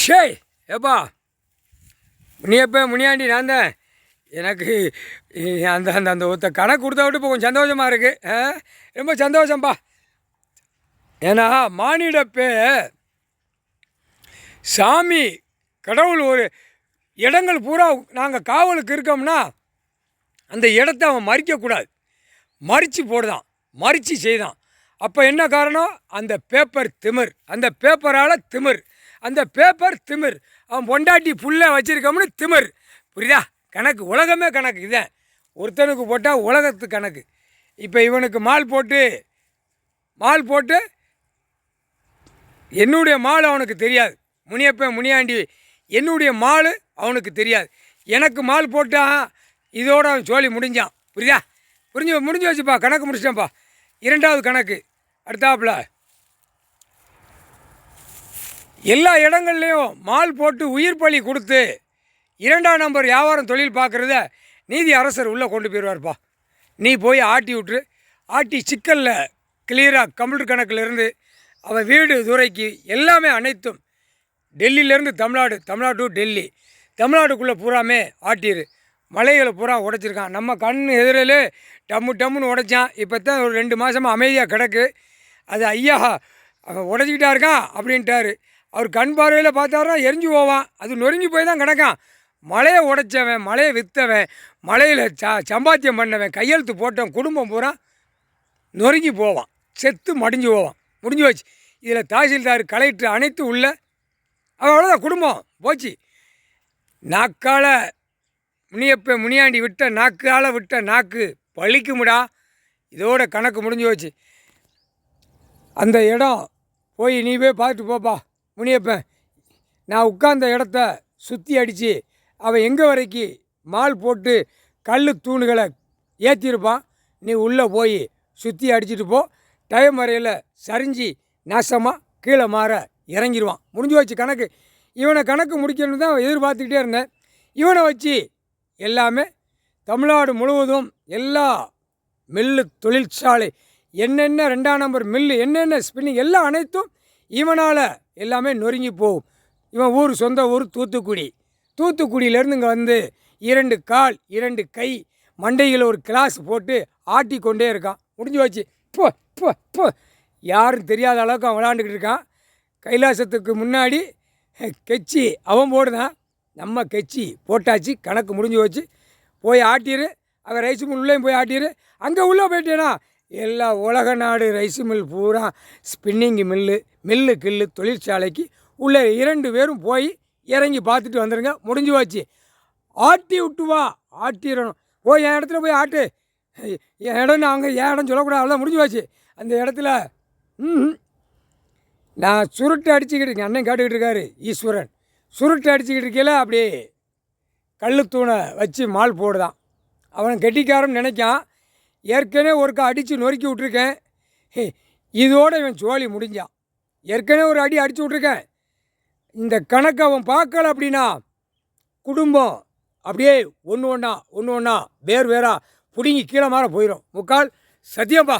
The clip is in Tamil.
ஷே ஏப்பா முனியப்ப முனியாண்டி நான் தான். எனக்கு அந்த அந்த அந்த ஒருத்த கணக்கு கொடுத்தா விட்டு இப்போ கொஞ்சம் சந்தோஷமாக இருக்குது. ரொம்ப சந்தோஷம்ப்பா. ஏன்னா மானிடப்பே சாமி கடவுள் ஒரு இடங்கள் பூரா நாங்கள் காவலுக்கு இருக்கோம்னா அந்த இடத்த அவன் மறிக்கக்கூடாது, மறித்து போடுதான், மறித்து செய்தான். அப்போ என்ன காரணம்? அந்த பேப்பர் திமிர், அந்த பேப்பரால் திமிர், அந்த பேப்பர் திமிர். அவன் பொண்டாட்டி புல்லை வச்சுருக்கோம்னு திமிர். புரியுதா? கணக்கு உலகமே கணக்கு. இதான் ஒருத்தனுக்கு போட்டால் உலகத்து கணக்கு. இப்போ இவனுக்கு மால் போட்டு என்னுடைய மால் அவனுக்கு தெரியாது. முனியப்பன் முனியாண்டி என்னுடைய மால் அவனுக்கு தெரியாது. எனக்கு மால் போட்டான், இதோட அவன் சோழி முடிஞ்சான். புரியுதா? முடிஞ்சு வச்சுப்பா. கணக்கு முடிச்சிட்டேன்ப்பா. இரண்டாவது கணக்கு அடுத்தாப்புல எல்லா இடங்கள்லையும் மால் போட்டு உயிர் பலி கொடுத்து 2ஆம் நம்பர் வியாபாரம் தொழில் பார்க்குறத நீதி அரசர் உள்ளே கொண்டு போயிடுவார்ப்பா. நீ போய் ஆட்டி விட்டுரு. ஆட்டி சிக்கலில் கிளியராக கம்ப்யூட்டர் கணக்கிலேருந்து அவன் வீடு துறைக்கு எல்லாமே அனைத்தும் டெல்லியிலேருந்து தமிழ்நாடு டு டெல்லி, தமிழ்நாடுக்குள்ளே பூராமே ஆட்டிடு. மலைகளை பூரா உடைச்சிருக்கான். நம்ம கண் எதிரிலே டம்முன்னு உடைச்சான். இப்போ தான் ஒரு 2 மாதமாக அமைதியாக கிடக்கு. அது ஐயா அவன் உடச்சிக்கிட்டா இருக்கான் அப்படின்ட்டாரு. அவர் கண் பார்வையில் பார்த்தாருன்னா எரிஞ்சு போவான். அது நொறுங்கி போய் தான் கிடக்கான். மலையை உடைச்சவன், மலையை விற்றவன், மலையில் சம்பாத்தியம் பண்ணவன், கையெழுத்து போட்டவன் குடும்பம் பூரா நொறுங்கி போவான், செத்து மடிஞ்சு போவான். முடிஞ்சு போச்சு. இதில் தாசில்தார், கலெக்டர் அனைத்து உள்ள அவ்வளோதான், குடும்பம் போச்சு. நாக்கால் முனியப்ப முனியாண்டி விட்ட நாக்கு பழிக்குமுடா. இதோட கணக்கு முடிஞ்சு போச்சு. அந்த இடம் போய் நீ போய் பார்த்துட்டு போப்பா. முனியப்பன் நான் உட்கார்ந்த இடத்த சுற்றி அடித்து அவன் எங்கே வரைக்கும் மால் போட்டு கல் தூணுகளை ஏற்றிருப்பான். நீ உள்ளே போய் சுற்றி அடிச்சுட்டு போ. டைம் வரையில் சரிஞ்சு நாசமாக கீழே மாற இறங்கிடுவான். முடிஞ்சு வச்சு கணக்கு. இவனை கணக்கு முடிக்கணும்னு தான் எதிர்பார்த்துக்கிட்டே இருந்தேன். இவனை வச்சு எல்லாமே தமிழ்நாடு முழுவதும் எல்லா மில்லு தொழிற்சாலை என்னென்ன 2ஆம் நம்பர் மில்லு என்னென்ன ஸ்பின்னிங் எல்லாம் அனைத்தும் இவனால் எல்லாமே நொறுங்கி போகும். இவன் சொந்த ஊர் தூத்துக்குடியிலேருந்து இங்கே வந்து 2 கால் 2 கை மண்டையில் ஒரு கிளாஸ் போட்டு ஆட்டி கொண்டே இருக்கான். முடிஞ்சு வச்சு போ யாரும் தெரியாத அளவுக்கு அவன் விளாண்டுக்கிட்டு இருக்கான். கைலாசத்துக்கு முன்னாடி கெச்சி அவன் போடுதான், நம்ம கெச்சி போட்டாச்சு. கணக்கு முடிஞ்சு வச்சு போய் ஆட்டிடு. அவன் ரைஸ் மில் உள்ளேயும் போய் ஆட்டிடு. அங்கே உள்ளே போயிட்டேன்னா எல்லா உலக நாடு ரைஸ் மில் பூரா ஸ்பின்னிங் மில்லு கில்லு தொழிற்சாலைக்கு உள்ளே 2 பேரும் போய் இறங்கி பார்த்துட்டு வந்துடுங்க. முடிஞ்சு வச்சு ஆட்டி விட்டு வா. ஆட்டிடணும். போய் என் இடத்துல போய் ஆட்டு. என் இடம்னு அவங்க என் இடம் சொல்லக்கூடாது. அவ்வளோ முடிஞ்சு வச்சு அந்த இடத்துல நான் சுருட்டு அடிச்சுக்கிட்டு இருக்கேன். அண்ணன் கேட்டுக்கிட்டு இருக்காரு ஈஸ்வரன். சுருட்டு அடிச்சுக்கிட்டு இருக்கையில் அப்படியே கல்லுத்தூணை வச்சு மால் போடுதான். அவன் கெட்டிக்காரன் நினைக்கான். ஏற்கனவே ஒருக்கா அடித்து நொறுக்கி விட்ருக்கேன். இதோடு இவன் சோழி முடிஞ்சான். ஏற்கனவே ஒரு அடி அடித்து விட்ருக்கேன். இந்த கணக்கை அவன் பார்க்கல அப்படின்னா குடும்பம் அப்படியே ஒன்று ஒன்றா வேறு வேறா பிடுங்கி கீழே மாற போயிடும். முக்கால் சத்தியம்பா.